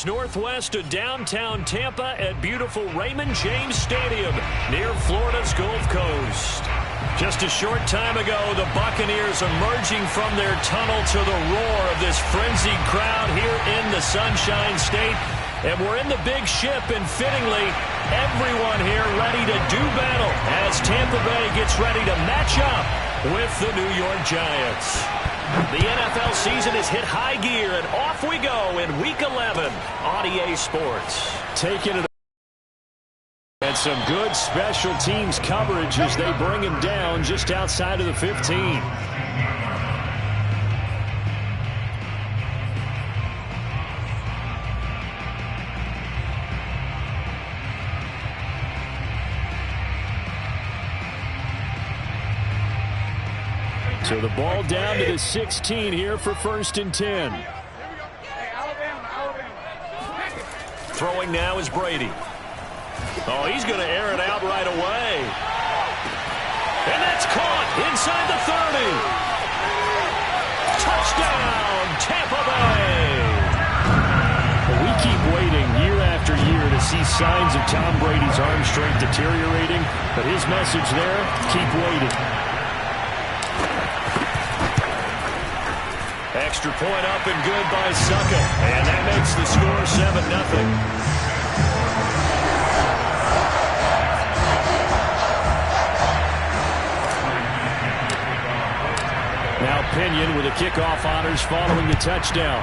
Northwest of downtown Tampa at beautiful Raymond James Stadium near Florida's Gulf Coast. Just a short time ago, the Buccaneers emerging from their tunnel to the roar of this frenzied crowd here in the Sunshine State. And we're in the big ship, and fittingly, everyone here ready to do battle as Tampa Bay gets ready to match up with the New York Giants. The NFL season has hit high gear, and off we go in Week 11 on EA Sports. Taking it. And some good special teams coverage as they bring him down just outside of the 15. So the ball down to the 16 here for 1st and 10. Throwing now is Brady. Oh, he's going to air it out right away. And that's caught inside the 30. Touchdown, Tampa Bay. Well, we keep waiting year after year to see signs of Tom Brady's arm strength deteriorating. But his message there, keep waiting. Extra point up and good by Succa. And that makes the score 7-0. Now Pinion with the kickoff honors following the touchdown.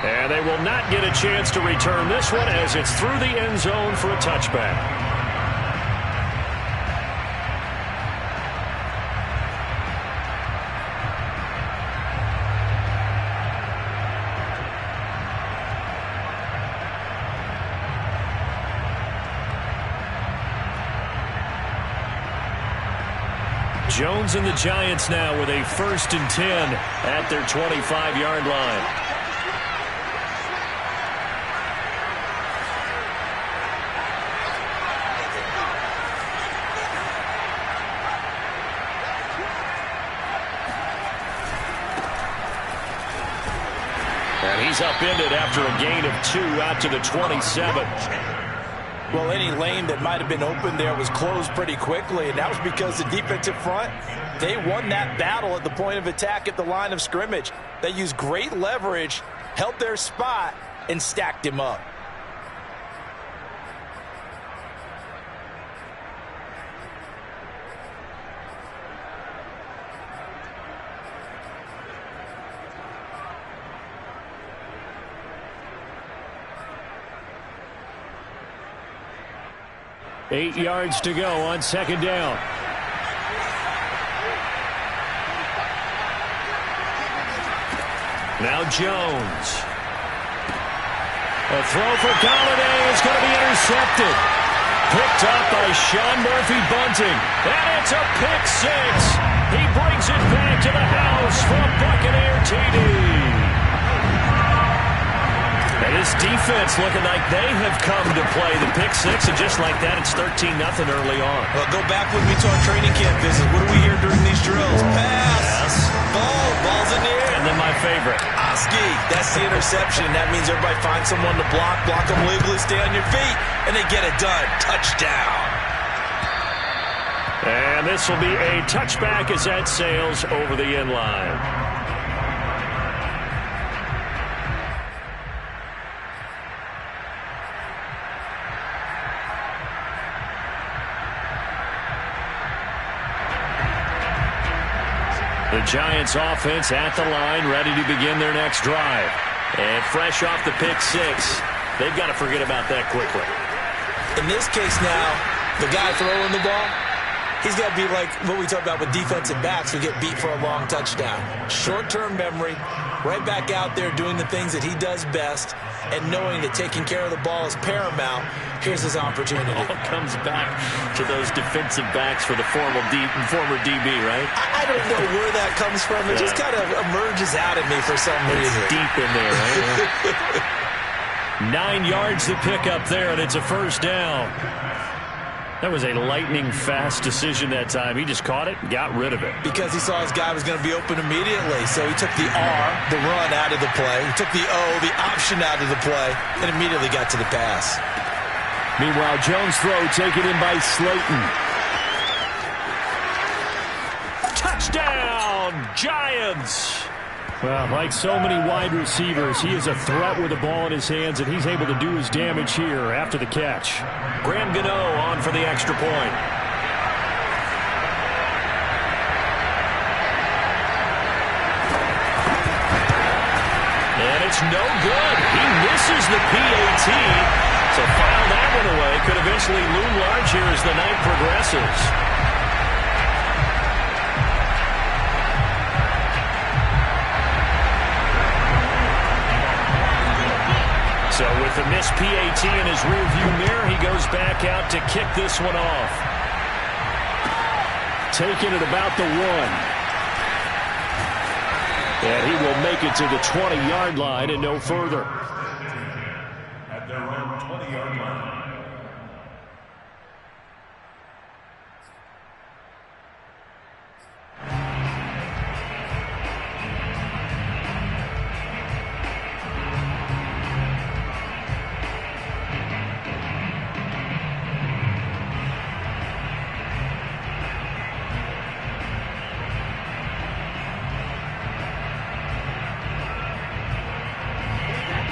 And they will not get a chance to return this one as it's through the end zone for a touchback. Jones and the Giants now with a 1st and 10 at their 25-yard line. And he's upended after a gain of 2 out to the 27. Well, any lane that might have been open there was closed pretty quickly, and that was because the defensive front, they won that battle at the point of attack at the line of scrimmage. They used great leverage, held their spot, and stacked him up. Eight yards to go on 2nd down. Now Jones. A throw for Galladay is going to be intercepted. Picked up by Sean Murphy-Bunting. And it's a pick 6. He brings it back to the house for a Buccaneer TD. And this defense looking like they have come to play the pick 6, and just like that, it's 13-0 early on. Well, go back with me to our training camp visit. What do we hear during these drills? Pass. Ball's in the air. And then my favorite. Oski. That's the interception. That means everybody finds someone to block them legally, stay on your feet, and they get it done. Touchdown. And this will be a touchback as that sails over the end line. The Giants offense at the line, ready to begin their next drive. And fresh off the pick 6, they've got to forget about that quickly. In this case now, the guy throwing the ball, he's got to be like what we talk about with defensive backs who get beat for a long touchdown. Short-term memory, right back out there doing the things that he does best, and knowing that taking care of the ball is paramount. Here's his opportunity. All comes back to those defensive backs for the former DB, right? I don't know where that comes from. It just kind of emerges out at me for some reason. It's deep in there, right? 9 yards to pick up there, and it's a 1st down. That was a lightning-fast decision that time. He just caught it and got rid of it. Because he saw his guy was going to be open immediately. So he took the R, the run, out of the play. He took the O, the option, out of the play, and immediately got to the pass. Meanwhile, Jones' throw taken in by Slayton. Touchdown, Giants! Well, like so many wide receivers, he is a threat with the ball in his hands, and he's able to do his damage here after the catch. Graham Gano on for the extra point. And it's no good. He misses the PAT. So file that one away. Could eventually loom large here as the night progresses. So with the missed PAT in his rearview mirror, he goes back out to kick this one off. Taking it about the 1. And he will make it to the 20-yard line and no further. At their own 20-yard line.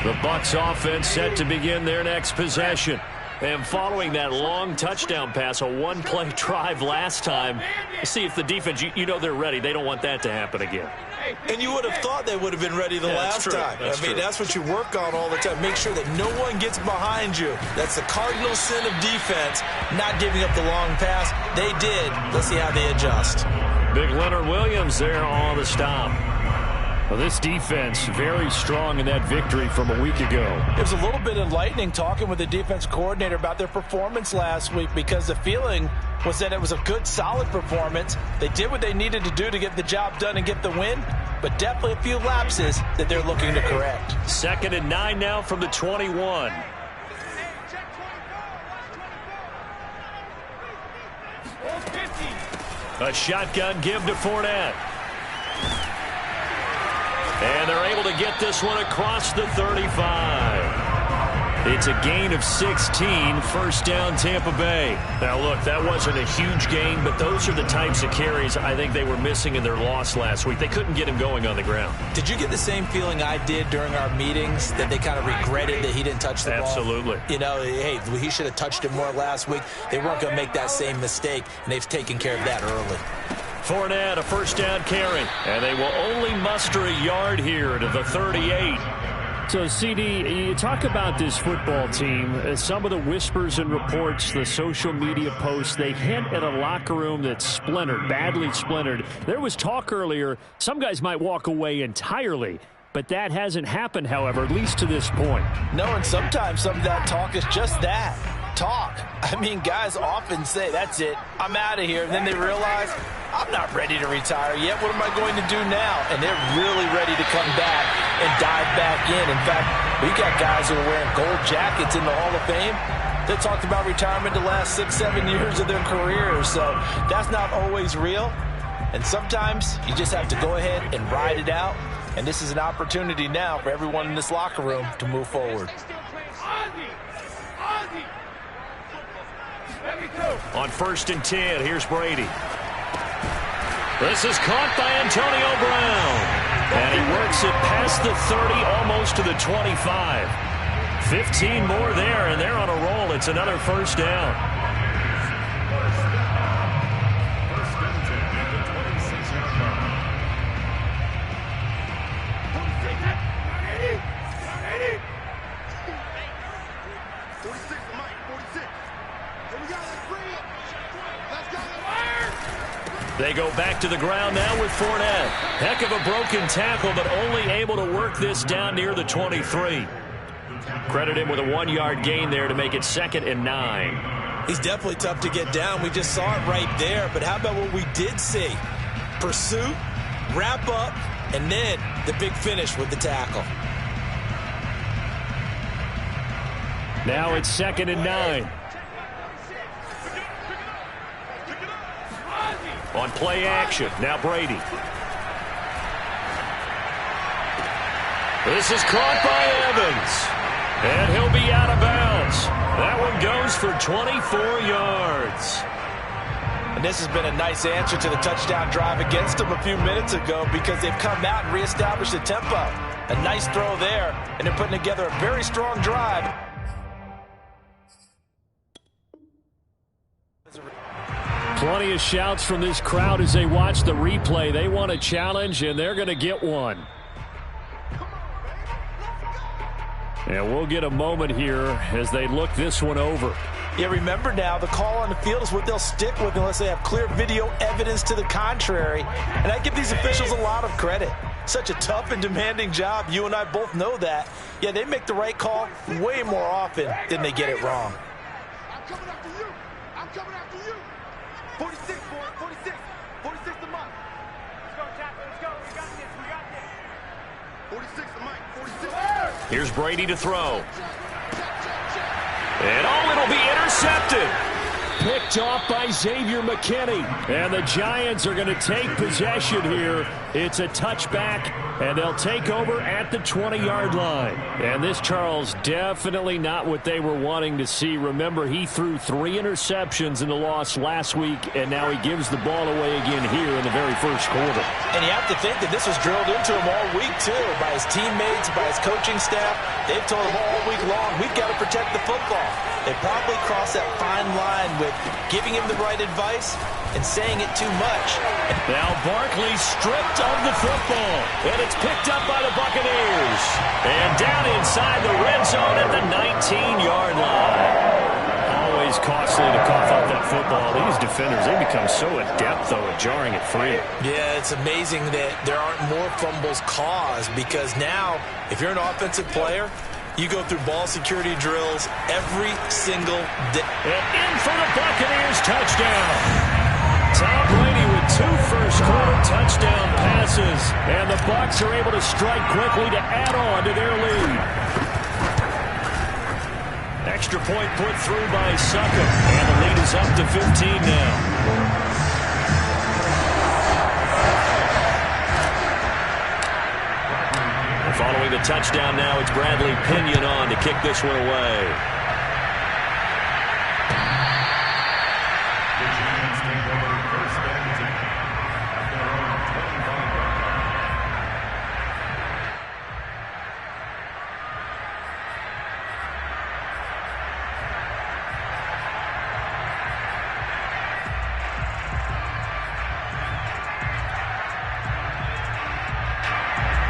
The Bucs offense set to begin their next possession. And following that long touchdown pass, a one-play drive last time, see if the defense, you know they're ready. They don't want that to happen again. And you would have thought they would have been ready the last time. That's what you work on all the time. Make sure that no one gets behind you. That's the cardinal sin of defense, not giving up the long pass. They did. Let's see how they adjust. Big Leonard Williams there on the stop. Well, this defense very strong in that victory from a week ago. It was a little bit enlightening talking with the defense coordinator about their performance last week, because the feeling was that it was a good, solid performance. They did what they needed to do to get the job done and get the win, but definitely a few lapses that they're looking to correct. 2nd and 9 now from the 21. A shotgun give to Fournette. And they're able to get this one across the 35. It's a gain of 16, first down Tampa Bay. Now, look, that wasn't a huge gain, but those are the types of carries I think they were missing in their loss last week. They couldn't get him going on the ground. Did you get the same feeling I did during our meetings, that they kind of regretted that he didn't touch the ball? Absolutely. You know, hey, he should have touched it more last week. They weren't going to make that same mistake, and they've taken care of that early. Fournette, a first down carry, and they will only muster a yard here to the 38. So, CD, you talk about this football team, some of the whispers and reports, the social media posts, they hint at a locker room that's splintered, badly splintered. There was talk earlier, some guys might walk away entirely, but that hasn't happened, however, at least to this point. No, and sometimes some of that talk is just that. Talk. I mean, guys often say, that's it, I'm out of here. And then they realize, I'm not ready to retire yet. What am I going to do now? And they're really ready to come back and dive back in. In fact, we got guys who are wearing gold jackets in the Hall of Fame. They talked about retirement the last 6-7 years of their careers. So that's not always real. And sometimes you just have to go ahead and ride it out. And this is an opportunity now for everyone in this locker room to move forward. On 1st and 10, here's Brady. This is caught by Antonio Brown. And he works it past the 30, almost to the 25. 15 more there, and they're on a roll. It's another first down. They go back to the ground now with Fournette. Heck of a broken tackle, but only able to work this down near the 23. Credit him with a 1-yard gain there to make it 2nd and 9. He's definitely tough to get down. We just saw it right there. But how about what we did see? Pursuit, wrap up, and then the big finish with the tackle. Now it's 2nd and 9. On play action, now Brady. This is caught by Evans. And he'll be out of bounds. That one goes for 24 yards. And this has been a nice answer to the touchdown drive against them a few minutes ago because they've come out and reestablished the tempo. A nice throw there, and they're putting together a very strong drive. Plenty of shouts from this crowd as they watch the replay. They want a challenge, and they're going to get one. And we'll get a moment here as they look this one over. Yeah, remember now, the call on the field is what they'll stick with unless they have clear video evidence to the contrary. And I give these officials a lot of credit. Such a tough and demanding job. You and I both know that. Yeah, they make the right call way more often than they get it wrong. I'm coming after you. I'm coming after you. 46, boy. 46. 46 to Mike. Let's go, Chapman. Let's go. We got this. We got this. 46 to Mike. 46. Here's Brady to throw. And oh, it'll be intercepted. Picked off by Xavier McKinney. And the Giants are going to take possession here. It's a touchback, and they'll take over at the 20-yard line. And this, Charles, definitely not what they were wanting to see. Remember, he threw 3 interceptions in the loss last week, and now he gives the ball away again here in the very first quarter. And you have to think that this was drilled into him all week, too, by his teammates, by his coaching staff. They've told him all week long, we've got to protect the football. They probably crossed that fine line with giving him the right advice and saying it too much. Now Barkley stripped of the football, and it's picked up by the Buccaneers. And down inside the red zone at the 19-yard line. Always costly to cough up that football. These defenders, they become so adept, though, at jarring it free. Yeah, it's amazing that there aren't more fumbles caused because now, if you're an offensive player, you go through ball security drills every single day. And in for the Buccaneers touchdown. Tom Brady with 2 first-quarter touchdown passes. And the Bucs are able to strike quickly to add on to their lead. Extra point put through by Succop. And the lead is up to 15 now. Following the touchdown now, it's Bradley Pinion on to kick this one away.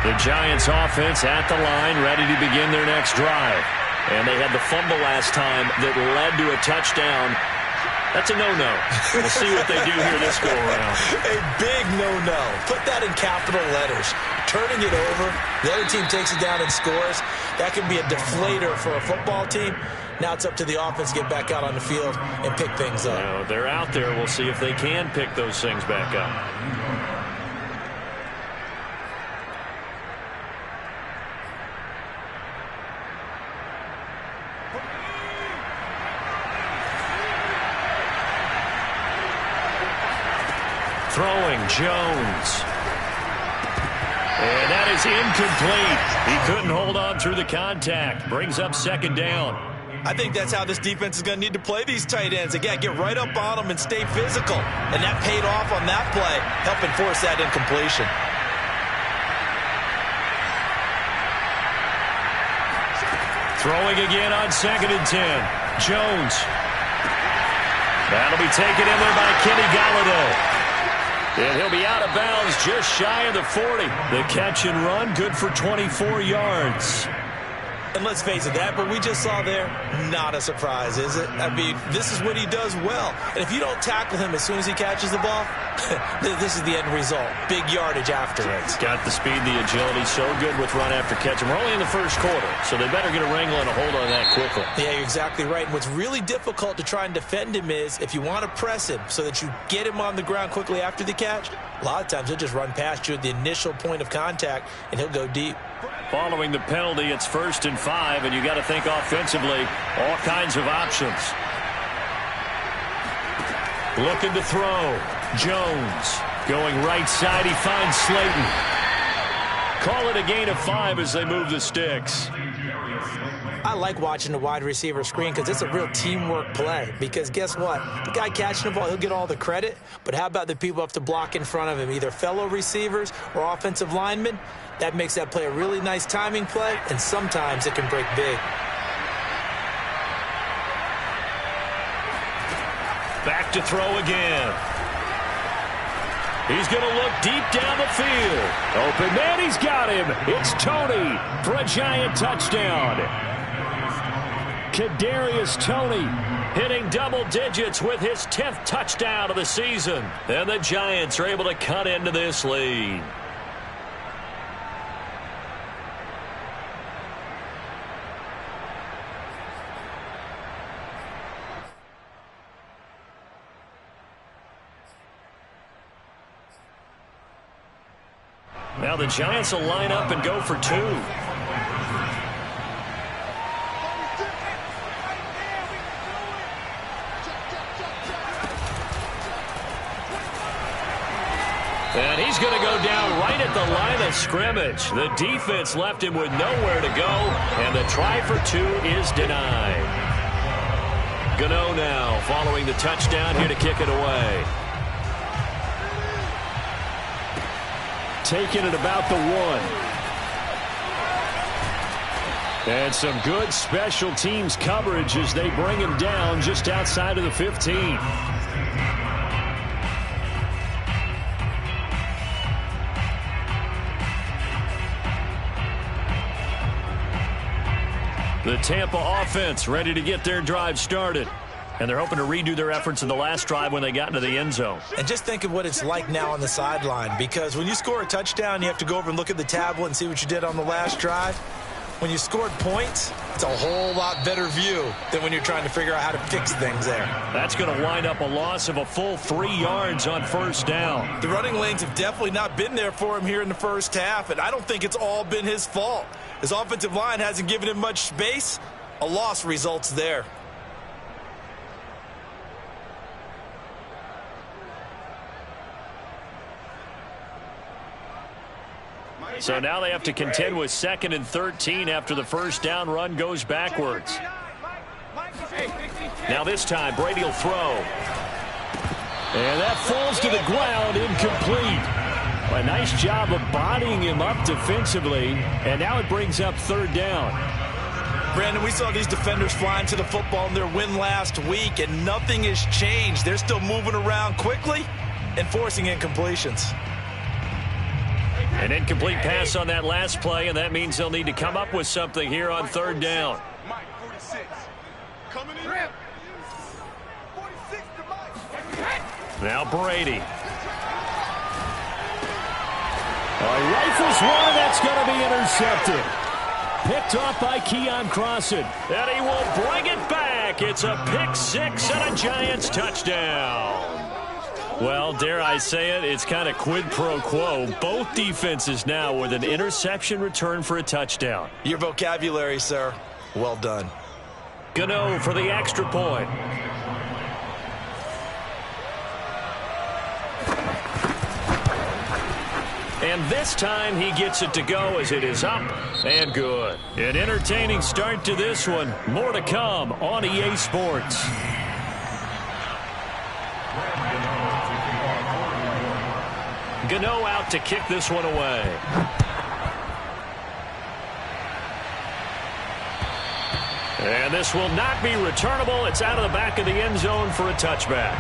The Giants offense at the line, ready to begin their next drive. And they had the fumble last time that led to a touchdown. That's a no-no. We'll see what they do here this go-around. A big no-no. Put that in capital letters. Turning it over, the other team takes it down and scores. That can be a deflator for a football team. Now it's up to the offense to get back out on the field and pick things up. Now, they're out there. We'll see if they can pick those things back up. Throwing, Jones. And that is incomplete. He couldn't hold on through the contact. Brings up second down. I think that's how this defense is going to need to play these tight ends. Again, get right up on them and stay physical. And that paid off on that play, helping force that incompletion. Throwing again on 2nd and 10. Jones. That'll be taken in there by Kenny Golladay. And he'll be out of bounds just shy of the 40. The catch and run, good for 24 yards. And let's face it, that what we just saw there, not a surprise, is it? I mean, this is what he does well. And if you don't tackle him as soon as he catches the ball, this is the end result. Big yardage afterwards. Got the speed, the agility, so good with run after catch. And we're only in the first quarter, so they better get a wrangle and a hold on that quickly. Yeah, you're exactly right. And what's really difficult to try and defend him is if you want to press him so that you get him on the ground quickly after the catch, a lot of times he'll just run past you at the initial point of contact, and he'll go deep. Following the penalty, it's 1st and 5, and you got to think offensively, all kinds of options. Looking to throw. Jones going right side. He finds Slayton. Call it a gain of 5 as they move the sticks. I like watching the wide receiver screen because it's a real teamwork play. Because guess what? The guy catching the ball, he'll get all the credit. But how about the people who have to block in front of him, either fellow receivers or offensive linemen? That makes that play a really nice timing play, and sometimes it can break big. Back to throw again. He's going to look deep down the field. Open man, he's got him. It's Tony for a Giant touchdown. Kadarius Toney hitting double digits with his 10th touchdown of the season. And the Giants are able to cut into this lead. Now the Giants will line up and go for 2. And he's going to go down right at the line of scrimmage. The defense left him with nowhere to go, and the try for 2 is denied. Gano now following the touchdown here to kick it away. Taking it about the 1. And some good special teams coverage as they bring him down just outside of the 15. The Tampa offense ready to get their drive started. And they're hoping to redo their efforts in the last drive when they got into the end zone. And just think of what it's like now on the sideline, because when you score a touchdown, you have to go over and look at the tablet and see what you did on the last drive. When you scored points, it's a whole lot better view than when you're trying to figure out how to fix things there. That's going to wind up a loss of a full 3 yards on first down. The running lanes have definitely not been there for him here in the first half, and I don't think it's all been his fault. His offensive line hasn't given him much space. A loss results there. So now they have to contend with 2nd and 13 after the first down run goes backwards. Now this time, Brady will throw. And that falls to the ground, incomplete. A nice job of bodying him up defensively, and now it brings up 3rd down. Brandon, we saw these defenders flying to the football in their win last week, and nothing has changed. They're still moving around quickly and forcing incompletions. An incomplete pass on that last play, and that means they'll need to come up with something here on 3rd down. Now Brady. He rifles one, that's going to be intercepted. Picked off by Keon Crossan. And he will bring it back. It's a pick 6 and a Giants touchdown. Well, dare I say it, it's kind of quid pro quo. Both defenses now with an interception return for a touchdown. Your vocabulary, sir. Well done. Gano for the extra point. And this time he gets it to go as it is up and good. An entertaining start to this one. More to come on EA Sports. Gano out to kick this one away. And this will not be returnable. It's out of the back of the end zone for a touchback.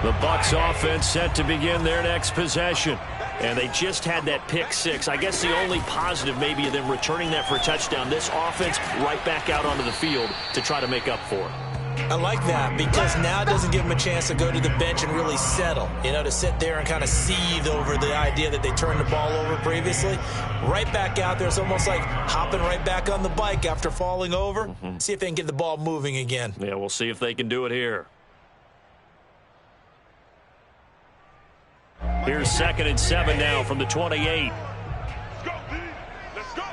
The Bucs offense set to begin their next possession. And they just had that pick 6. I guess the only positive maybe of them returning that for a touchdown. This offense right back out onto the field to try to make up for it. I like that because now it doesn't give them a chance to go to the bench and really settle. You know, to sit there and kind of seethe over the idea that they turned the ball over previously. Right back out there. It's almost like hopping right back on the bike after falling over. See if they can get the ball moving again. Yeah, we'll see if they can do it here. Here's 2nd and 7 now from the 28. Let's go, let's go.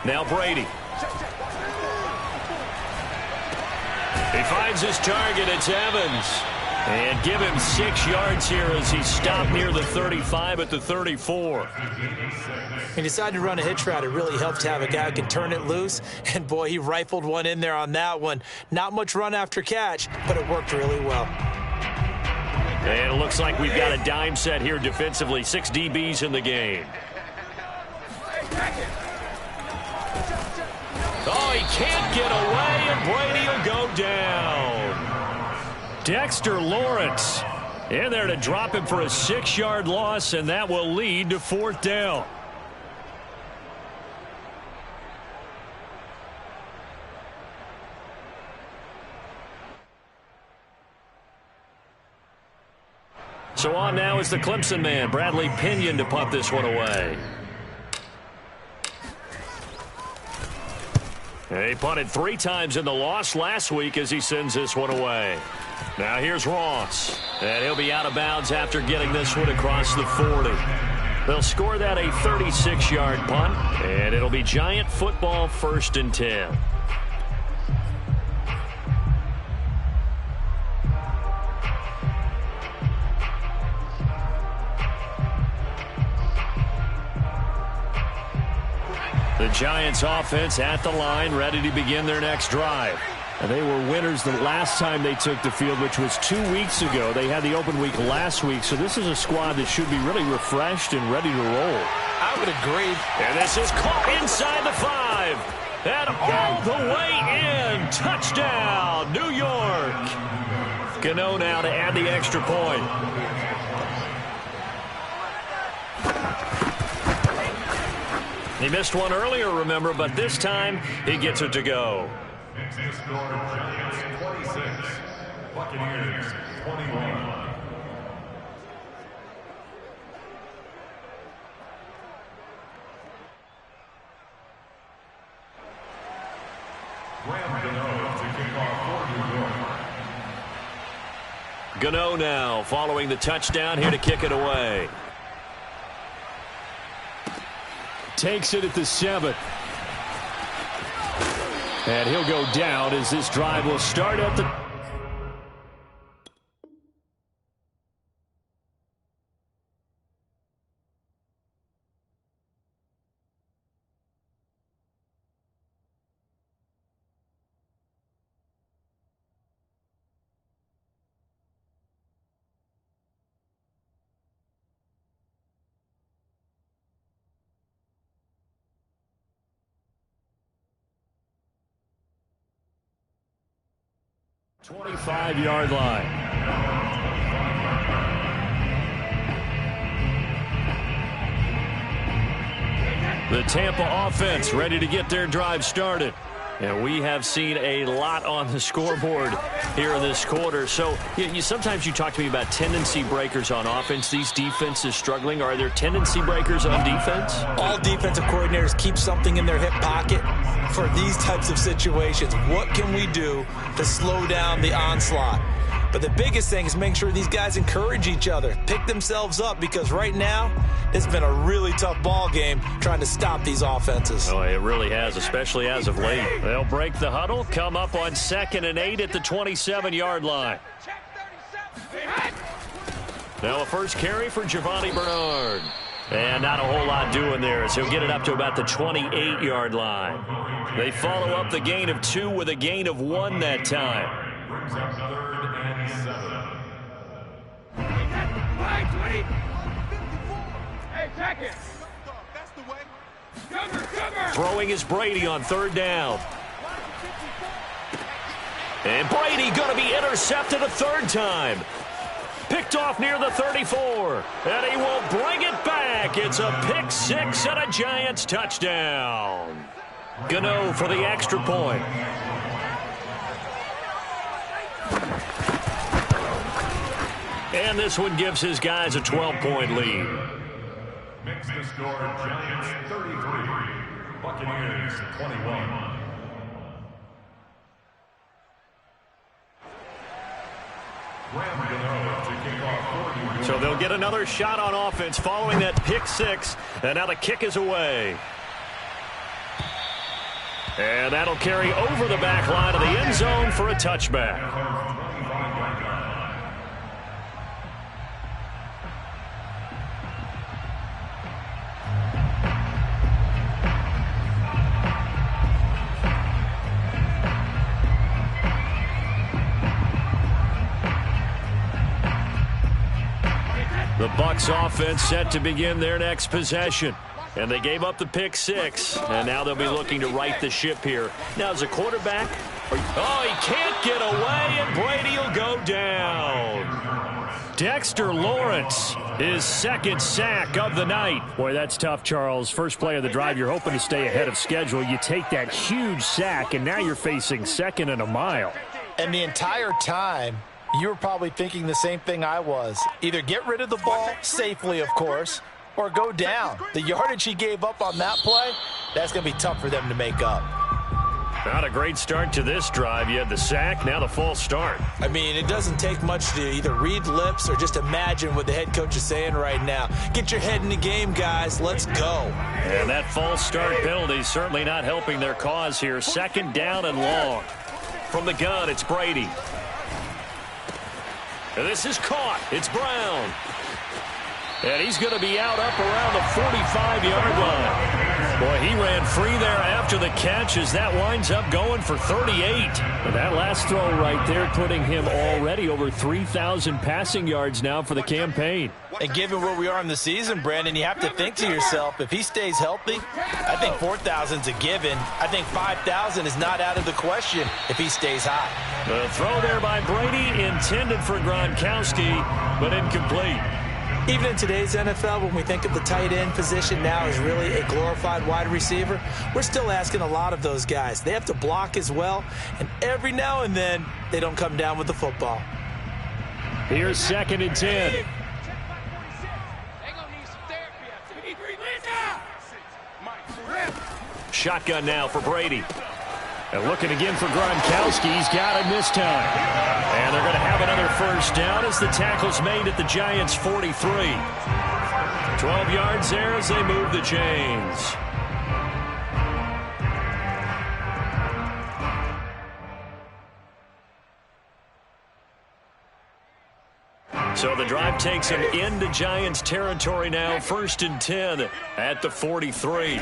Now Brady. He finds his target. It's Evans. And give him 6 yards here as he stopped near the 35 at the 34. He decided to run a hitch route. It really helps to have a guy who can turn it loose. And, boy, he rifled one in there on that one. Not much run after catch, but it worked really well. And it looks like we've got a dime set here defensively. 6 DBs in the game. Oh, he can't get away, and Brady will go down. Dexter Lawrence in there to drop him for a 6-yard loss, and that will lead to 4th down. So on now is the Clemson man, Bradley Pinion, to punt this one away. He punted 3 times in the loss last week as he sends this one away. Now here's Ross. And he'll be out of bounds after getting this one across the 40. They'll score that a 36-yard punt, and it'll be Giant football 1st and 10. The Giants offense at the line, ready to begin their next drive. And they were winners the last time they took the field, which was 2 weeks ago. They had the open week last week, so this is a squad that should be really refreshed and ready to roll. I would agree. And this is caught inside the 5. And all the way in. Touchdown, New York. Gano now to add the extra point. He missed one earlier, remember, but this time he gets it to go. Next to score, Giants 26, Buccaneers 21. Gano now following the touchdown here to kick it away. Takes it at the 7. And he'll go down as this drive will start at the... ...25-yard line. The Tampa offense ready to get their drive started. And we have seen a lot on the scoreboard here in this quarter. So sometimes you talk to me about tendency breakers on offense. These defenses struggling. Are there tendency breakers on defense? All defensive coordinators keep something in their hip pocket for these types of situations. What can we do to slow down the onslaught? But the biggest thing is make sure these guys encourage each other, pick themselves up, because right now it's been a really tough ball game trying to stop these offenses. Oh, it really has, especially as of late. They'll break the huddle, come up on 2nd and 8 at the 27-yard line. Now a first carry for Giovanni Bernard. And not a whole lot doing there as he'll get it up to about the 28-yard line. They follow up the gain of 2 with a gain of 1 that time. Brings up 3rd and 7. Hey, check it. That's the way. Throwing is Brady on 3rd down. And Brady going to be intercepted a 3rd time. Picked off near the 34. And he will bring it back. It's a pick 6 and a Giants touchdown. Gano for the extra point. And this one gives his guys a 12-point lead. Makes the score Giants 33, Buccaneers 21. So they'll get another shot on offense following that pick 6. And now the kick is away. And that'll carry over the back line of the end zone for a touchback. The Bucs offense set to begin their next possession. And they gave up the pick six. And now they'll be looking to right the ship here. Now as a quarterback. Oh, he can't get away, and Brady will go down. Dexter Lawrence, his second sack of the night. Boy, that's tough, Charles. First play of the drive, you're hoping to stay ahead of schedule. You take that huge sack, and now you're facing second and a mile. And the entire time, you were probably thinking the same thing I was. Either get rid of the ball, safely of course, or go down. The yardage he gave up on that play, that's going to be tough for them to make up. Not a great start to this drive. You had the sack, now the false start. I mean, it doesn't take much to either read lips or just imagine what the head coach is saying right now. Get your head in the game, guys. Let's go. And that false start penalty certainly not helping their cause here. Second down and long. From the gun, it's Brady. And this is caught. It's Brown. And he's going to be out up around the 45-yard line. Boy, he ran free there after the catch as that winds up going for 38. And that last throw right there putting him already over 3,000 passing yards now for the campaign. And given where we are in the season, Brandon, you have to think to yourself, if he stays healthy, I think 4,000's a given. I think 5,000 is not out of the question if he stays hot. The throw there by Brady intended for Gronkowski, but incomplete. Even in today's NFL, when we think of the tight end position now as really a glorified wide receiver, we're still asking a lot of those guys. They have to block as well, and every now and then, they don't come down with the football. Here's 2nd and 10. Shotgun now for Brady. And looking again for Gronkowski. He's got him this time. And they're going to have another first down as the tackle's made at the Giants' 43. 12 yards there as they move the chains. So the drive takes him into Giants territory now. 1st and 10 at the 43.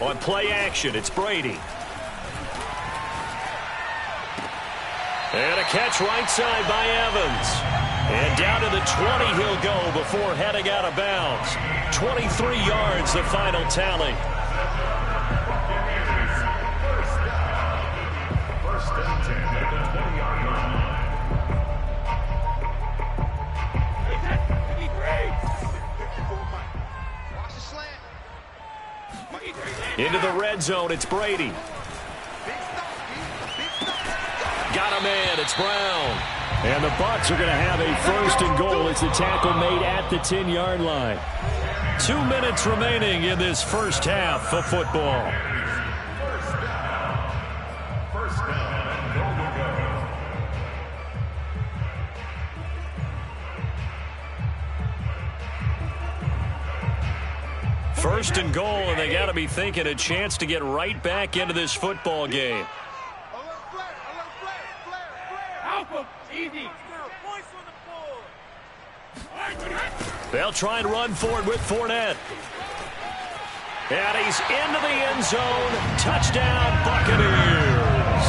On play action, it's Brady. And a catch right side by Evans. And down to the 20 he'll go before heading out of bounds. 23 yards, the final tally. First and 10 at the 20-yard line. Into the red zone, it's Brady. Got a man, it's Brown. And the Bucs are going to have a 1st and goal as the tackle made at the 10-yard line. 2 minutes remaining in this first half of football. First down and goal to go. First and goal, and they got to be thinking a chance to get right back into this football game. They'll try and run forward with Fournette. And he's into the end zone. Touchdown, Buccaneers.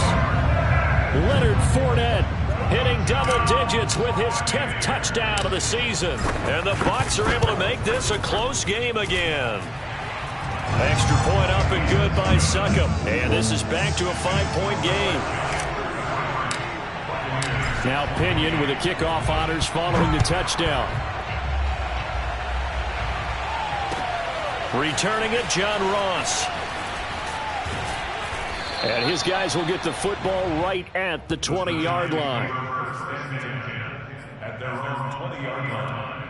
Leonard Fournette hitting double digits with his 10th touchdown of the season. And the Bucs are able to make this a close game again. Extra point up and good by Succop. And this is back to a 5-point game. Now Pinion with the kickoff honors following the touchdown. Returning it, John Ross. And his guys will get the football right at the 20-yard line. At their own 20-yard line.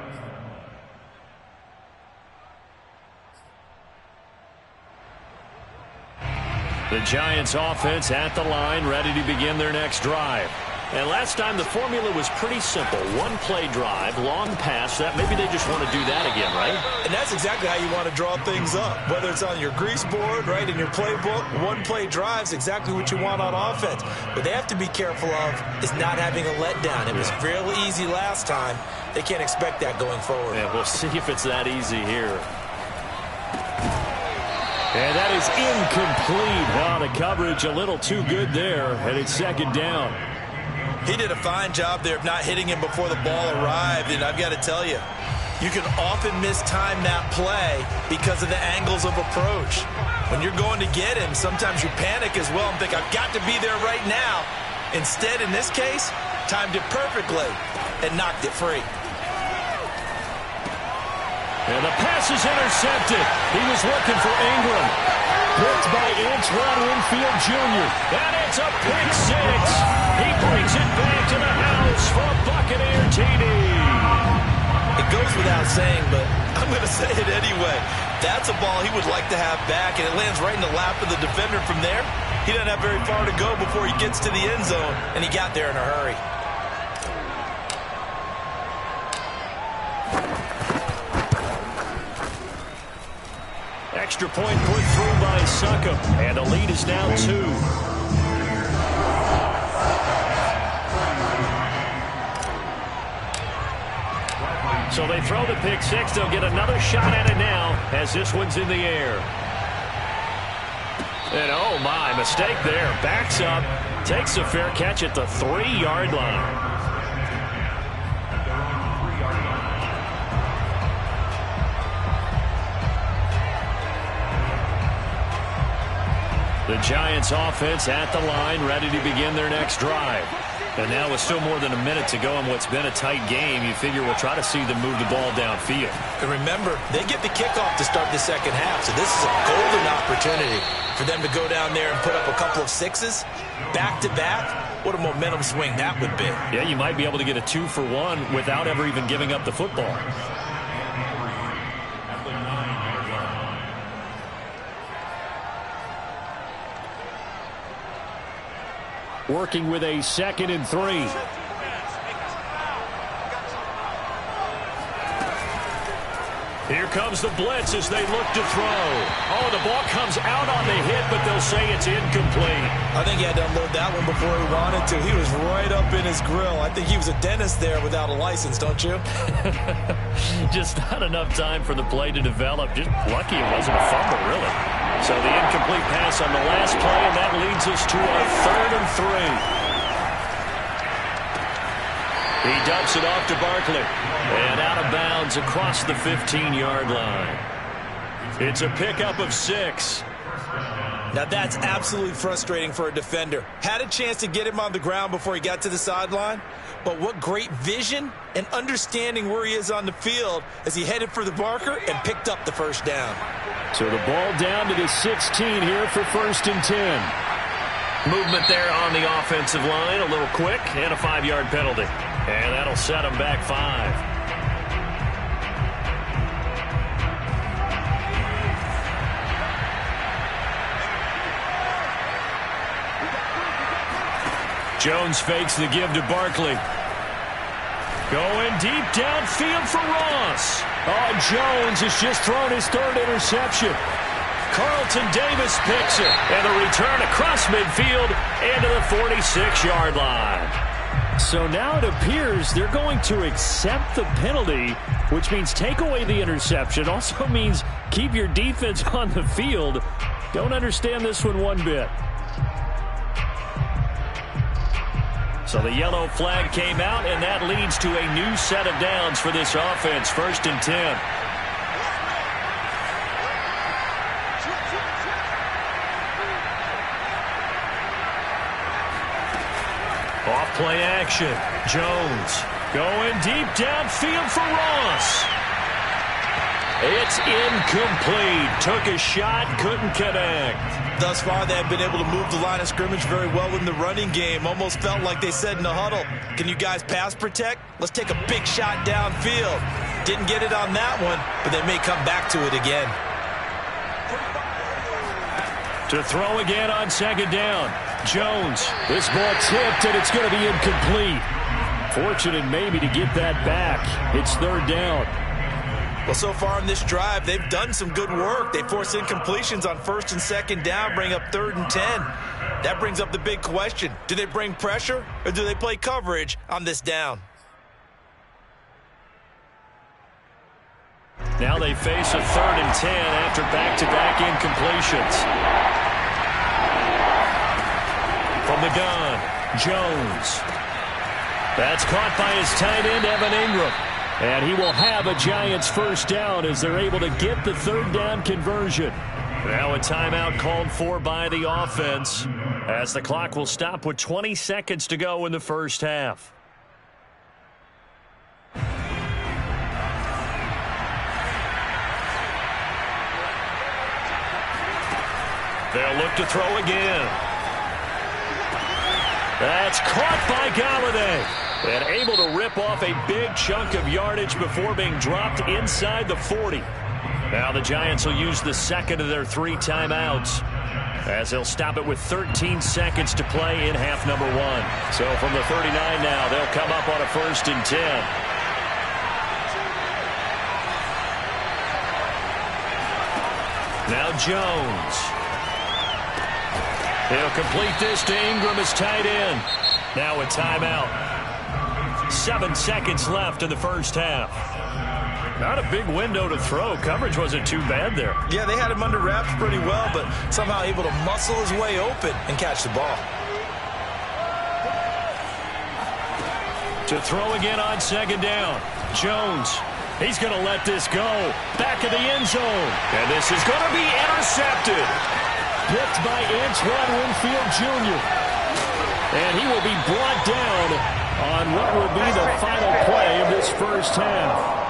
The Giants offense at the line, ready to begin their next drive. And last time the formula was pretty simple. One play drive, long pass. That maybe they just want to do that again, right? And that's exactly how you want to draw things up. Whether it's on your grease board, right, in your playbook, one play drive is exactly what you want on offense. What they have to be careful of is not having a letdown. It was real easy last time. They can't expect that going forward. Yeah, we'll see if it's that easy here. And that is incomplete. Wow, the coverage a little too good there, and it's second down. He did a fine job there of not hitting him before the ball arrived, and I've got to tell you, you can often mistime that play because of the angles of approach. When you're going to get him, sometimes you panic as well and think, I've got to be there right now. Instead, in this case, timed it perfectly and knocked it free. And the pass is intercepted. He was looking for Ingram. Picked by Antoine Winfield Jr. And it's a pick six. He brings it back to the house for a Buccaneer TD. It goes without saying, but I'm going to say it anyway. That's a ball he would like to have back, and it lands right in the lap of the defender from there. He doesn't have very far to go before he gets to the end zone, and he got there in a hurry. Extra point put through by Succop, and the lead is now 2. So they throw the pick six. They'll get another shot at it now as this one's in the air. And oh my, mistake there. Backs up, takes a fair catch at the 3-yard line. The Giants offense at the line, ready to begin their next drive. And now with still more than a minute to go in what's been a tight game, you figure we'll try to see them move the ball downfield. And remember, they get the kickoff to start the second half, so this is a golden opportunity for them to go down there and put up a couple of sixes back-to-back. What a momentum swing that would be. Yeah, you might be able to get a 2-for-1 without ever even giving up the football. Working with a 2nd and 3. Here comes the blitz as they look to throw. Oh, the ball comes out on the hit, but they'll say it's incomplete. I think he had to unload that one before he wanted to. He was right up in his grill. I think he was a dentist there without a license, don't you? Just not enough time for the play to develop. Just lucky it wasn't a fumble, really. So the incomplete pass on the last play, and that leads us to our 3rd and 3. He dumps it off to Barkley. And out of bounds across the 15-yard line. It's a pickup of 6. Now that's absolutely frustrating for a defender. Had a chance to get him on the ground before he got to the sideline, but what great vision and understanding where he is on the field as he headed for the marker and picked up the first down. So the ball down to the 16 here for 1st and 10. Movement there on the offensive line, a little quick, and a 5-yard penalty. And that'll set them back 5. Jones fakes the give to Barkley. Going deep downfield for Ross. Oh, Jones has just thrown his 3rd interception. Carlton Davis picks it. And the return across midfield into the 46-yard line. So now it appears they're going to accept the penalty, which means take away the interception. Also means keep your defense on the field. Don't understand this one bit. So the yellow flag came out, and that leads to a new set of downs for this offense. 1st and 10. Off play action. Jones going deep downfield for Ross. It's incomplete. Took a shot, couldn't connect. Thus far, they have been able to move the line of scrimmage very well in the running game. Almost felt like they said in the huddle, can you guys pass protect? Let's take a big shot downfield. Didn't get it on that one, but they may come back to it again. To throw again on 2nd down. Jones. This ball tipped, and it's going to be incomplete. Fortunate maybe to get that back. It's third down. Well, so far in this drive, they've done some good work. They force incompletions on first and second down, bring up 3rd and 10. That brings up the big question. Do they bring pressure, or do they play coverage on this down? Now they face a 3rd and 10 after back-to-back incompletions. From the gun, Jones. That's caught by his tight end, Evan Ingram. And he will have a Giants first down as they're able to get the 3rd down conversion. Now a timeout called for by the offense as the clock will stop with 20 seconds to go in the first half. They'll look to throw again. That's caught by Galladay. And able to rip off a big chunk of yardage before being dropped inside the 40. Now the Giants will use the second of their 3 timeouts as they'll stop it with 13 seconds to play in half number 1. So from the 39 now, they'll come up on a 1st and 10. Now Jones. He'll complete this to Ingram as tight end. Now a timeout. 7 seconds left in the first half. Not a big window to throw. Coverage wasn't too bad there. Yeah, they had him under wraps pretty well, but somehow able to muscle his way open and catch the ball. To throw again on 2nd down. Jones. He's going to let this go. Back of the end zone. And this is going to be intercepted. Picked by Antoine Winfield Jr. And he will be brought down on what will be the final play of this first half.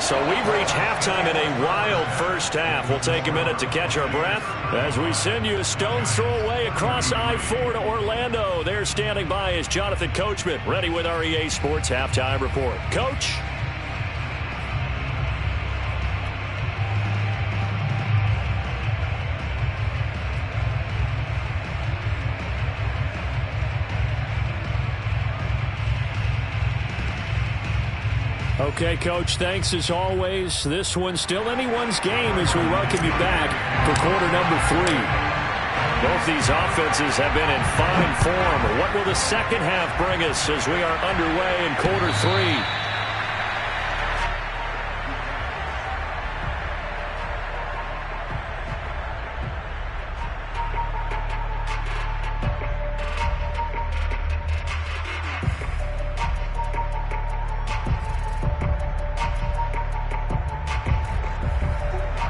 So we've reached halftime in a wild first half. We'll take a minute to catch our breath as we send you a stone's throw away across I-4 to Orlando. There standing by is Jonathan Coachman, ready with our EA Sports Halftime Report. Coach? Okay, Coach, thanks as always. This one's still anyone's game as we welcome you back for quarter number 3. Both these offenses have been in fine form. What will the second half bring us as we are underway in quarter 3?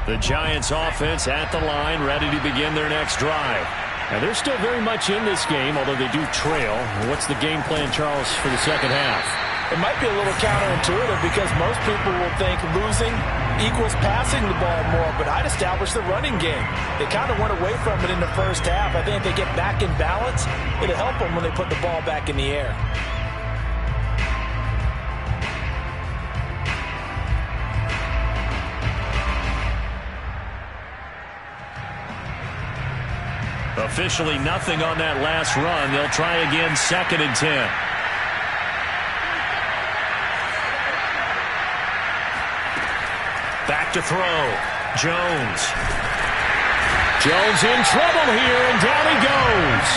The Giants offense at the line, ready to begin their next drive. And they're still very much in this game, although they do trail. What's the game plan, Charles, for the second half? It might be a little counterintuitive because most people will think losing equals passing the ball more, but I'd establish the running game. They kind of went away from it in the first half. I think if they get back in balance, it'll help them when they put the ball back in the air. Officially nothing on that last run. They'll try again, 2nd and 10. Back to throw. Jones. Jones in trouble here, and down he goes.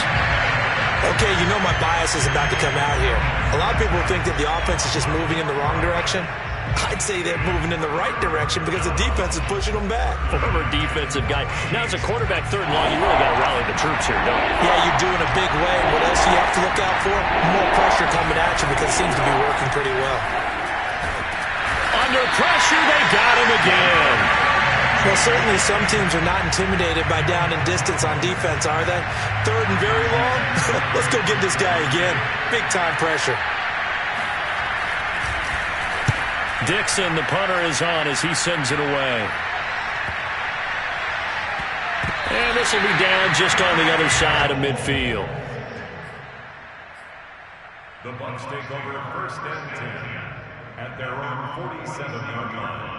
Okay, you know my bias is about to come out here. A lot of people think that the offense is just moving in the wrong direction. I'd say they're moving in the right direction because the defense is pushing them back. Former defensive guy. Now, as a quarterback, 3rd and long, you really got to rally the troops here, don't you? Yeah, you do in a big way. What else do you have to look out for? More pressure coming at you because it seems to be working pretty well. Under pressure, they got him again. Well, certainly some teams are not intimidated by down and distance on defense, are they? 3rd and very long? Let's go get this guy again. Big-time pressure. Dixon, the punter, is on as he sends it away. And this will be down just on the other side of midfield. The Bucs take over 1st and 10 at their own 47-yard line.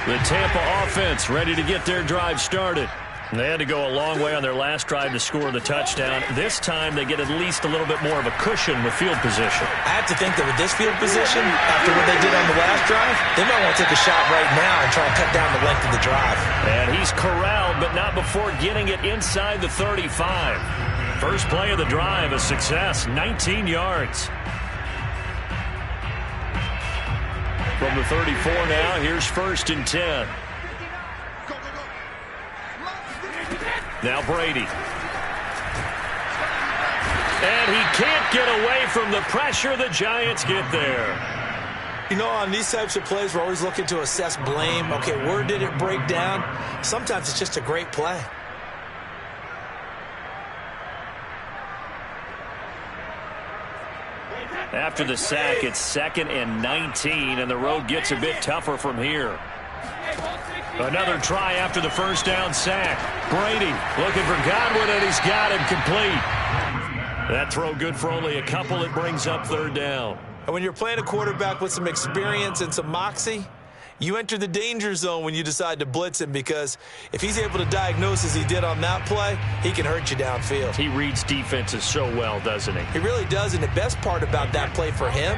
The Tampa offense ready to get their drive started. They had to go a long way on their last drive to score the touchdown. This time they get at least a little bit more of a cushion with field position. I have to think that with this field position, after what they did on the last drive, they might want to take a shot right now and try and cut down the length of the drive. And he's corralled, but not before getting it inside the 35. First play of the drive, a success, 19 yards. From the 34 now, here's 1st and 10. Now Brady. And he can't get away from the pressure. The Giants get there. You know, on these types of plays, we're always looking to assess blame. Okay, where did it break down? Sometimes it's just a great play. After the sack, it's 2nd and 19, and the road gets a bit tougher from here. Another try after the first down sack. Brady looking for Godwin, and he's got him complete. That throw good for only a couple. It brings up 3rd down. And when you're playing a quarterback with some experience and some moxie, you enter the danger zone when you decide to blitz him, because if he's able to diagnose as he did on that play, he can hurt you downfield. He reads defenses so well, doesn't he? He really does, and the best part about that play for him,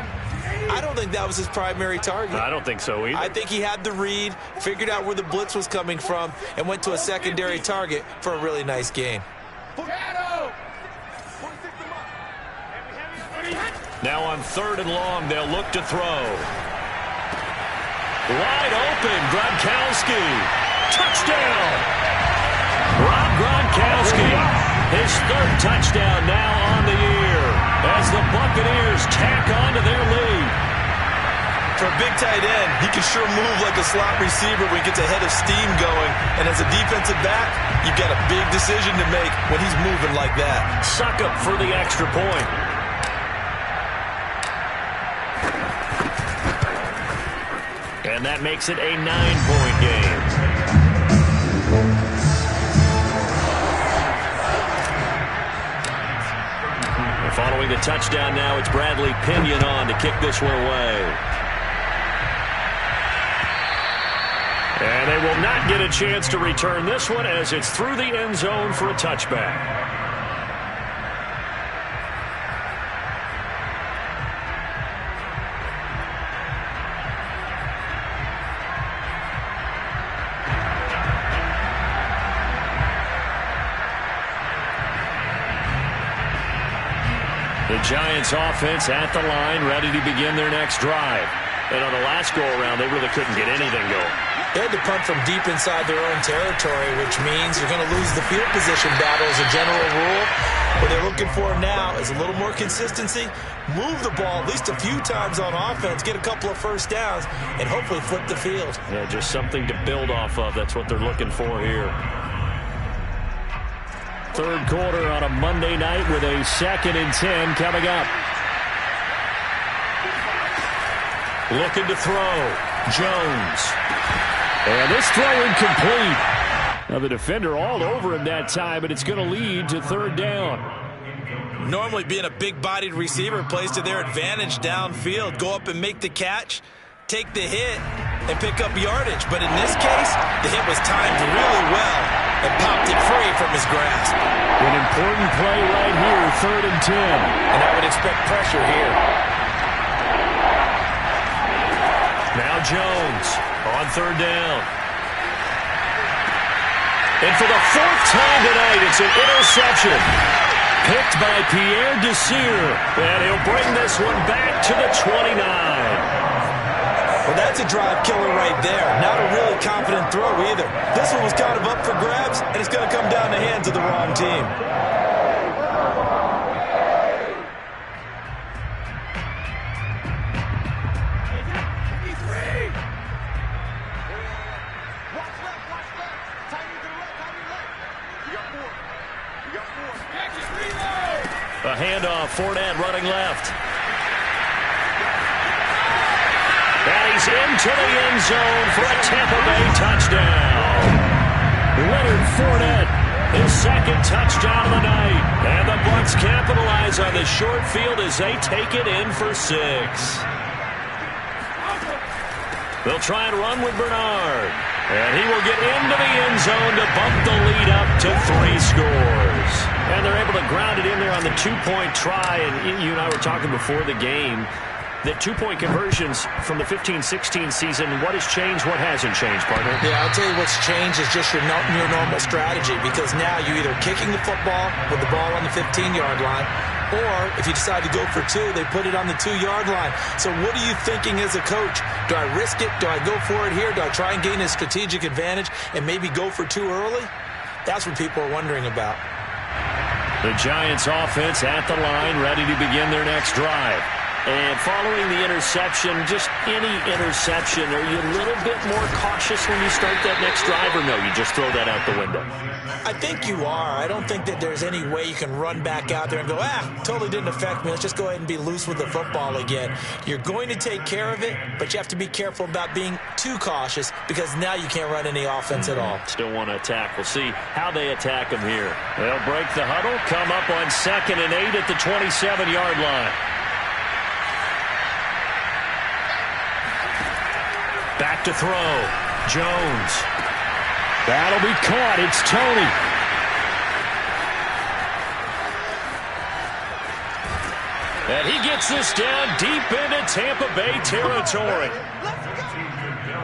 I don't think that was his primary target. I don't think so either. I think he had the read, figured out where the blitz was coming from, and went to a secondary target for a really nice gain. Now on 3rd and long, they'll look to throw. Wide open, Gronkowski. Touchdown! Rob Gronkowski, his 3rd touchdown now on the year as the Buccaneers tack on to their lead. For a big tight end, he can sure move like a slot receiver when he gets a head of steam going. And as a defensive back, you've got a big decision to make when he's moving like that. Suck up for the extra point. And that makes it a 9-point game. And following the touchdown now, it's Bradley Pinion on to kick this one away. And they will not get a chance to return this one as it's through the end zone for a touchback. The Giants offense at the line, ready to begin their next drive. And on the last go-around, they really couldn't get anything going. They had to punt from deep inside their own territory, which means you're going to lose the field position battle as a general rule. What they're looking for now is a little more consistency, move the ball at least a few times on offense, get a couple of first downs, and hopefully flip the field. Yeah, just something to build off of. That's what they're looking for here. 3rd quarter on a Monday night with a 2nd and 10 coming up. Looking to throw. Jones. And this throw incomplete. Now the defender all over him that time, but it's going to lead to 3rd down. Normally being a big-bodied receiver plays to their advantage downfield. Go up and make the catch, take the hit, and pick up yardage. But in this case, the hit was timed really well and popped it free from his grasp. An important play right here, 3rd and 10. And I would expect pressure here. Now Jones on 3rd down. And for the 4th time tonight, it's an interception. Picked by Pierre Desir. And he'll bring this one back to the 29. Well, that's a drive killer right there. Not a really confident throw either. This one was kind of up for grabs, and it's going to come down the hands of the wrong team. A handoff, Fournette running left. And he's into the end zone for a Tampa Bay touchdown. Leonard Fournette, his 2nd touchdown of the night. And the Bucs capitalize on the short field as they take it in for 6. They'll try and run with Bernard. And he will get into the end zone to bump the lead up to 3 scores. And they're able to ground it in there on the 2-point try. And you and I were talking before the game that 2-point conversions from the 15-16 season, what has changed, what hasn't changed, partner? Yeah, I'll tell you what's changed is just your normal strategy, because now you're either kicking the football with the ball on the 15-yard line, or if you decide to go for 2, they put it on the 2-yard line. So what are you thinking as a coach? Do I risk it? Do I go for it here? Do I try and gain a strategic advantage and maybe go for 2 early? That's what people are wondering about. The Giants offense at the line, ready to begin their next drive. And following the interception, just any interception, are you a little bit more cautious when you start that next drive, or no, you just throw that out the window? I think you are. I don't think that there's any way you can run back out there and go, totally didn't affect me. Let's just go ahead and be loose with the football again. You're going to take care of it, but you have to be careful about being too cautious, because now you can't run any offense at all. Still want to attack. We'll see how they attack them here. They'll break the huddle, come up on 2nd and 8 at the 27-yard line. Back to throw. Jones. That'll be caught. It's Tony. And he gets this down deep into Tampa Bay territory.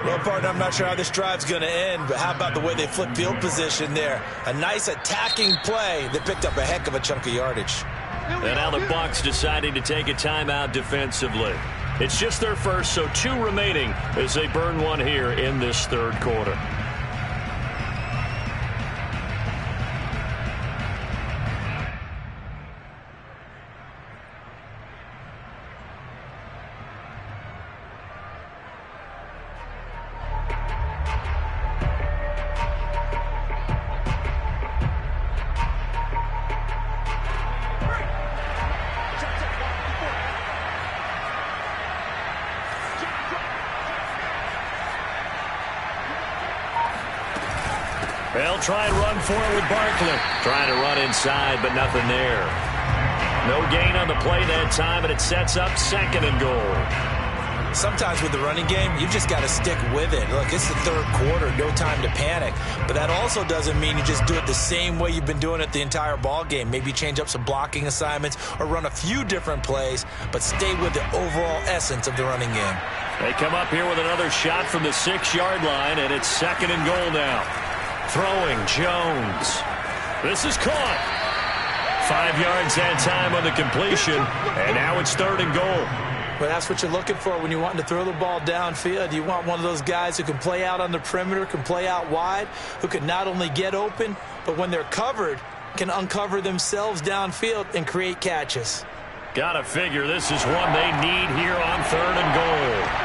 Well, partner, I'm not sure how this drive's going to end, but how about the way they flip field position there? A nice attacking play that picked up a heck of a chunk of yardage. And now the Bucs deciding to take a timeout defensively. It's just their first, so 2 remaining as they burn one here in this 3rd quarter. They'll try and run for it with Barkley. Trying to run inside, but nothing there. No gain on the play that time, and it sets up 2nd and goal. Sometimes with the running game, you've just got to stick with it. Look, it's the 3rd quarter, no time to panic. But that also doesn't mean you just do it the same way you've been doing it the entire ball game. Maybe change up some blocking assignments or run a few different plays, but stay with the overall essence of the running game. They come up here with another shot from the 6-yard line, and it's 2nd and goal now. Throwing, Jones. This is caught. 5 yards that time on the completion, and now it's 3rd and goal. Well, that's what you're looking for when you're wanting to throw the ball downfield. You want one of those guys who can play out on the perimeter, can play out wide, who can not only get open, but when they're covered, can uncover themselves downfield and create catches. Gotta figure this is one they need here on 3rd and goal.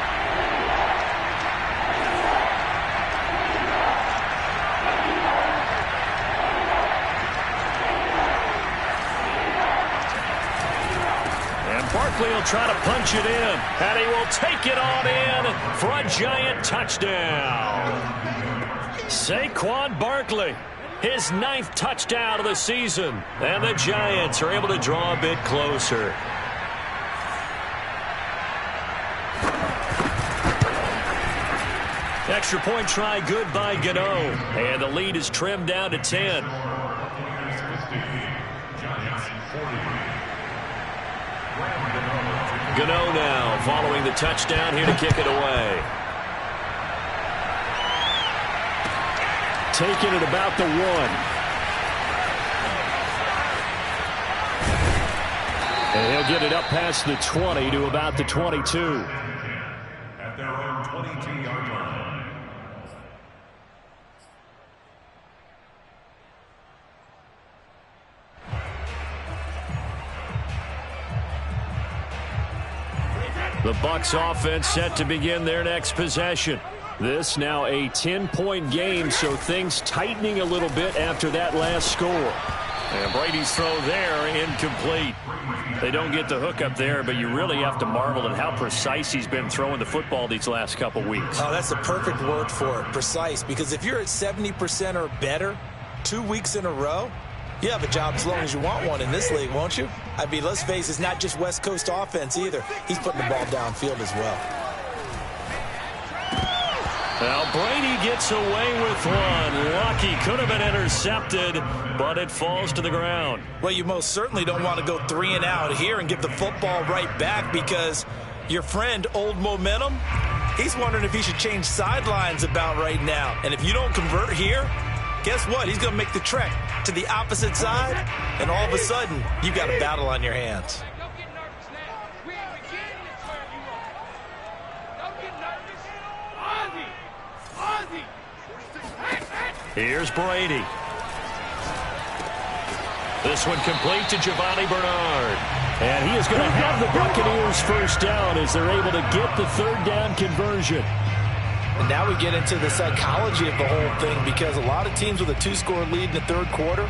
Barkley will try to punch it in, and he will take it on in for a Giant touchdown. Saquon Barkley, his 9th touchdown of the season, and the Giants are able to draw a bit closer. Extra point try good by Gano, and the lead is trimmed down to 10. Gano now following the touchdown here to kick it away. Taking it about the 1. And he'll get it up past the 20 to about the 22. At their own 22-yard line. The Bucs offense set to begin their next possession. This now a 10-point game, so things tightening a little bit after that last score. And Brady's throw there, incomplete. They don't get the hook up there, but you really have to marvel at how precise he's been throwing the football these last couple weeks. Oh, that's the perfect word for it, precise, because if you're at 70% or better 2 weeks in a row, you have a job as long as you want one in this league, won't you? I mean, let's face it, it's not just West Coast offense either. He's putting the ball downfield as well. Well, Brady gets away with one. Lucky, could have been intercepted, but it falls to the ground. Well, you most certainly don't want to go 3 and out here and give the football right back, because your friend, Old Momentum, he's wondering if he should change sidelines about right now. And if you don't convert here, guess what? He's going to make the trek to the opposite side, and all of a sudden, you've got a battle on your hands. Don't get nervous now. We ain't beginning to turn you on. Don't get nervous. Ozzy! Here's Brady. This one complete to Giovanni Bernard. And he is going to have the Buccaneers first down as they're able to get the third down conversion. And now we get into the psychology of the whole thing, because a lot of teams with a 2-score lead in the third quarter,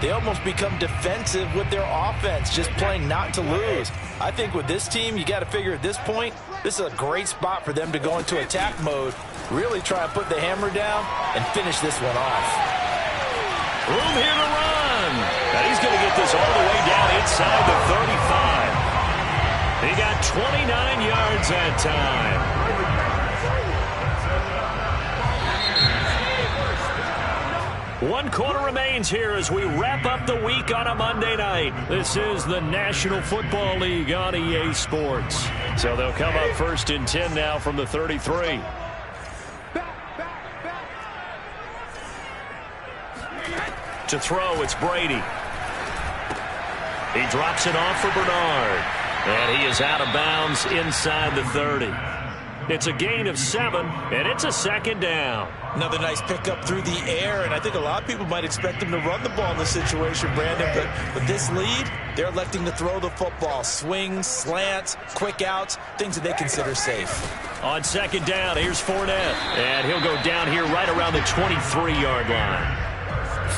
they almost become defensive with their offense, just playing not to lose. I think with this team, you got to figure at this point, this is a great spot for them to go into attack mode, really try and put the hammer down and finish this one off. Room here to run. And he's going to get this all the way down inside the 35. He got 29 yards that time. 1 quarter remains here as we wrap up the week on a Monday night. This is the National Football League on EA Sports. So they'll come up first and 10 now from the 33. To throw, it's Brady. He drops it off for Bernard. And he is out of bounds inside the 30. It's a gain of 7, and it's a second down. Another nice pickup through the air, and I think a lot of people might expect him to run the ball in this situation, Brandon, but with this lead, they're electing to throw the football. Swings, slants, quick outs, things that they consider safe. On second down, here's Fournette, and he'll go down here right around the 23-yard line.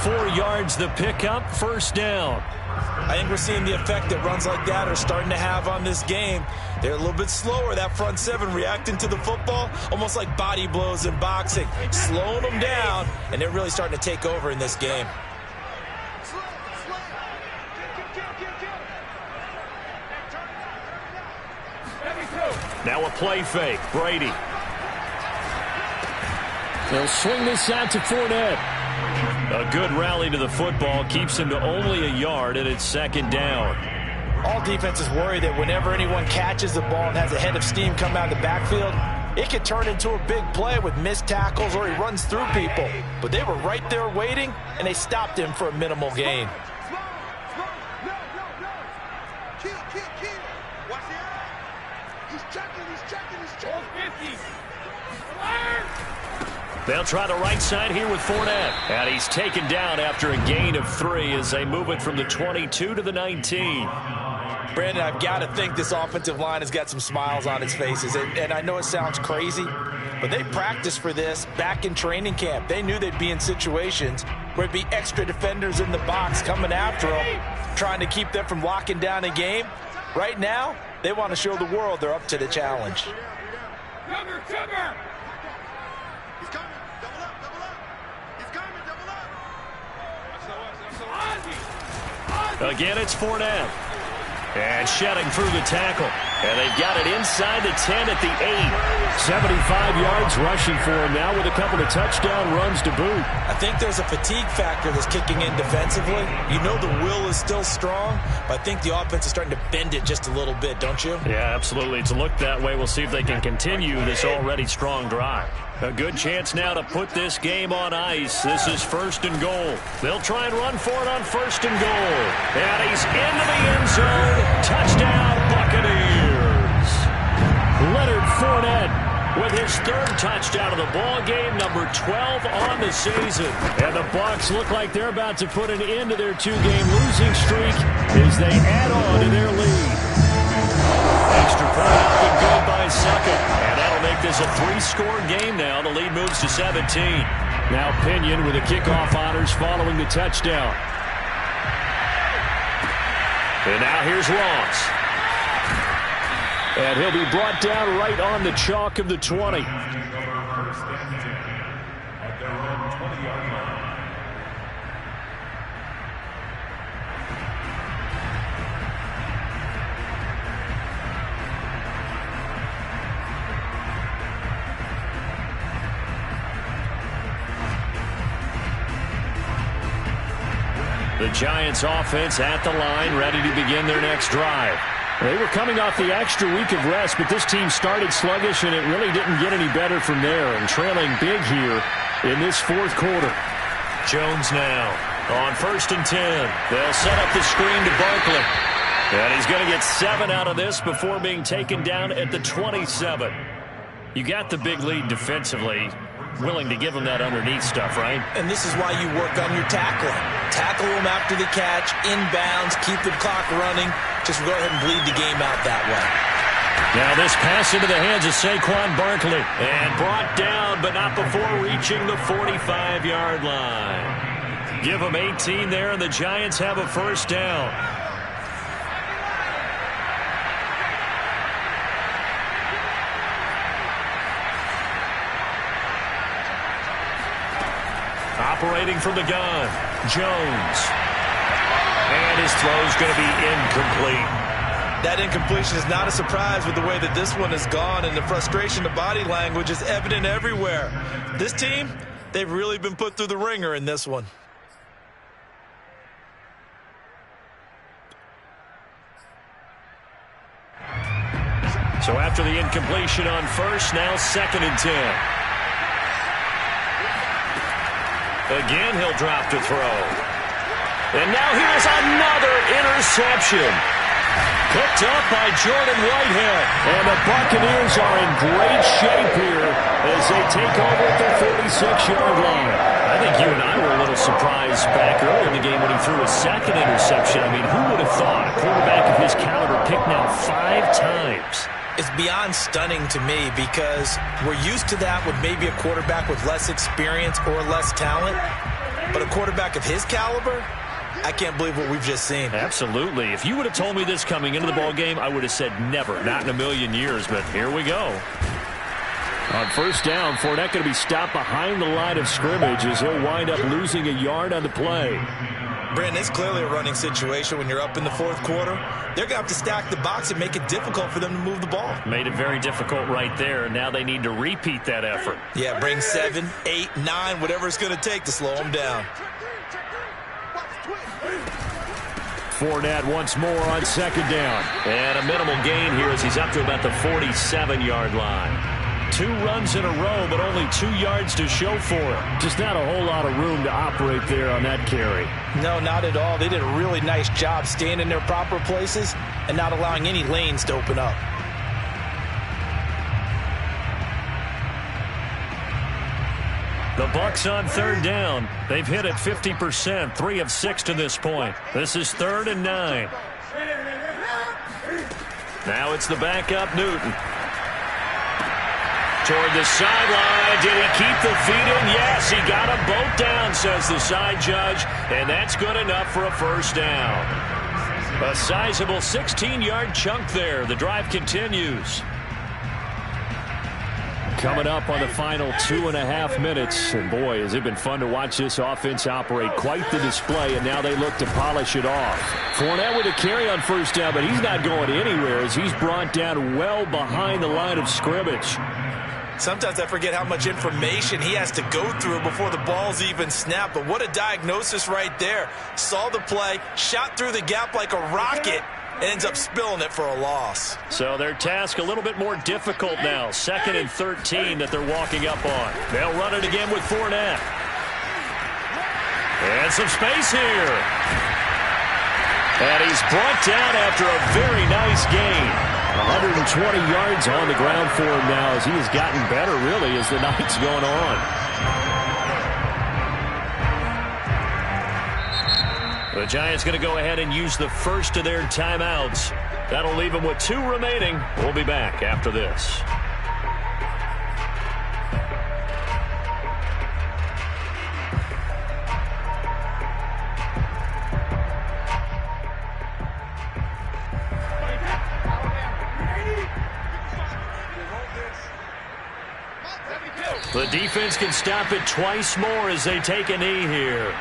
4 yards the pickup, first down. I think we're seeing the effect that runs like that are starting to have on this game. They're a little bit slower, that front seven, reacting to the football, almost like body blows in boxing, slowing them down, and they're really starting to take over in this game. Now a play fake, Brady. They'll swing this out to Fournette. A good rally to the football keeps him to only a yard, and it's second down. All defenses worry that whenever anyone catches the ball and has a head of steam come out of the backfield, it could turn into a big play with missed tackles or he runs through people. But they were right there waiting, and they stopped him for a minimal gain. Watch the eye. He's checking. They'll try the right side here with Fournette. And he's taken down after a gain of 3 as they move it from the 22 to the 19. Brandon, I've got to think this offensive line has got some smiles on its faces. And I know it sounds crazy, but they practiced for this back in training camp. They knew they'd be in situations where it'd be extra defenders in the box coming after them, trying to keep them from locking down a game. Right now, they want to show the world they're up to the challenge. Cover! He's coming. Double up. He's coming. Double up. Again, it's Fournette. And shedding through the tackle. And they've got it inside the 10 at the 8. 75 yards rushing for him now with a couple of touchdown runs to boot. I think there's a fatigue factor that's kicking in defensively. You know the will is still strong, but I think the offense is starting to bend it just a little bit, don't you? Yeah, absolutely. It's looked that way. We'll see if they can continue this already strong drive. A good chance now to put this game on ice. This is first and goal. They'll try and run for it on first and goal. And he's into the end zone. Touchdown, Buccaneers. Leonard Fournette with his 3rd touchdown of the ball game, number 12 on the season. And the Bucs look like they're about to put an end to their 2-game losing streak as they add on to their lead. Extra point up and good by Suckett. And that'll make this a 3-score game now. The lead moves to 17. Now Pinion with the kickoff honors following the touchdown. And now here's Ross. And he'll be brought down right on the chalk of the 20. Giants offense at the line, ready to begin their next drive. They were coming off the extra week of rest, but this team started sluggish, and it really didn't get any better from there, and trailing big here in this fourth quarter. Jones now on 1st and 10. They'll set up the screen to Barkley. And he's going to get 7 out of this before being taken down at the 27. You got the big lead defensively. Willing to give him that underneath stuff, right? And this is why you work on your tackling. Tackle him after the catch, inbounds, keep the clock running. Just go ahead and bleed the game out that way. Now this pass into the hands of Saquon Barkley. And brought down, but not before reaching the 45-yard line. Give him 18 there, and the Giants have a first down. Operating from the gun, Jones. And his throw's going to be incomplete. That incompletion is not a surprise with the way that this one has gone, and the frustration, the body language is evident everywhere. This team, they've really been put through the ringer in this one. So after the incompletion on first, now 2nd and 10. Again, he'll drop to throw. And now here's another interception. Picked up by Jordan Whitehead. And the Buccaneers are in great shape here as they take over at the 46-yard line. I think you and I were a little surprised back earlier in the game when he threw a 2nd interception. I mean, who would have thought a quarterback of his caliber picked now 5 times? It's beyond stunning to me because we're used to that with maybe a quarterback with less experience or less talent. But a quarterback of his caliber, I can't believe what we've just seen. Absolutely. If you would have told me this coming into the ball game, I would have said never, not in a million years. But here we go. On first down, Fournette going to be stopped behind the line of scrimmage as he'll wind up losing a yard on the play. Brandon, it's clearly a running situation when you're up in the fourth quarter. They're going to have to stack the box and make it difficult for them to move the ball. Made it very difficult right there. Now they need to repeat that effort. Yeah, bring 7, 8, 9, whatever it's going to take to slow them down. Fournette once more on 2nd down. And a minimal gain here as he's up to about the 47-yard line. 2 runs in a row, but only 2 yards to show for it. Just not a whole lot of room to operate there on that carry. No, not at all. They did a really nice job staying in their proper places and not allowing any lanes to open up. The Bucs on 3rd down. They've hit it 50%, 3 of 6 to this point. This is 3rd and 9. Now it's the backup Newton. Toward the sideline. Did he keep the feet in? Yes, he got them both down, says the side judge, and that's good enough for a first down. A sizable 16-yard chunk there. The drive continues. Coming up on the final 2.5 minutes. And boy, has it been fun to watch this offense operate. Quite the display, and now they look to polish it off. Fournette with a carry on first down, but he's not going anywhere as he's brought down well behind the line of scrimmage. Sometimes I forget how much information he has to go through before the ball's even snapped. But what a diagnosis right there. Saw the play, shot through the gap like a rocket, and ends up spilling it for a loss. So their task a little bit more difficult now. 2nd and 13 that they're walking up on. They'll run it again with Fournette. And some space here. And he's brought down after a very nice gain. 120 yards on the ground for him now as he has gotten better, really, as the night's going on. The Giants going to go ahead and use the first of their timeouts. That'll leave them with 2 remaining. We'll be back after this. The defense can stop it twice more as they take a knee here.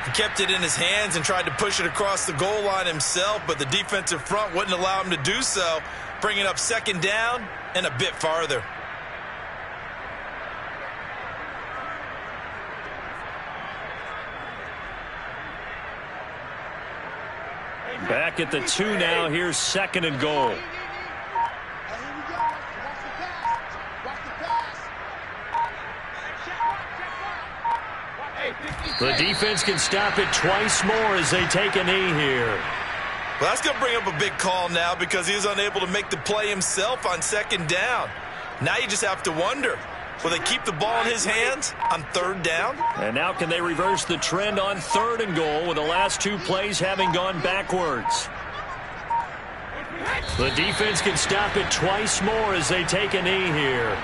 He kept it in his hands and tried to push it across the goal line himself, but the defensive front wouldn't allow him to do so, bringing up 2nd down and a bit farther. back at the 2 now. Here's 2nd and goal. Hey, here we go. Watch the pass. Watch the pass. The defense can stop it twice more as they take a knee here. Well, that's going to bring up a big call now because he's unable to make the play himself on 2nd down. Now you just have to wonder, will they keep the ball in his hands on 3rd down? And now can they reverse the trend on 3rd and goal with the last 2 plays having gone backwards? The defense can stop it twice more as they take a knee here.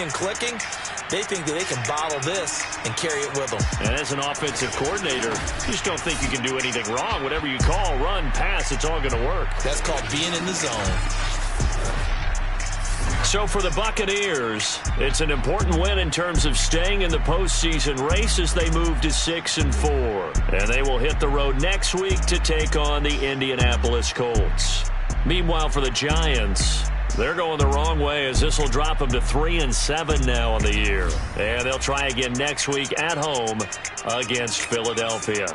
Clicking, they think that they can bottle this and carry it with them. And as an offensive coordinator, you just don't think you can do anything wrong. Whatever you call, run, pass, it's all going to work. That's called being in the zone. So for the Buccaneers, it's an important win in terms of staying in the postseason race as they move to 6-4. And they will hit the road next week to take on the Indianapolis Colts. Meanwhile, for the Giants, they're going the wrong way as this will drop them to 3-7 now on the year. And they'll try again next week at home against Philadelphia.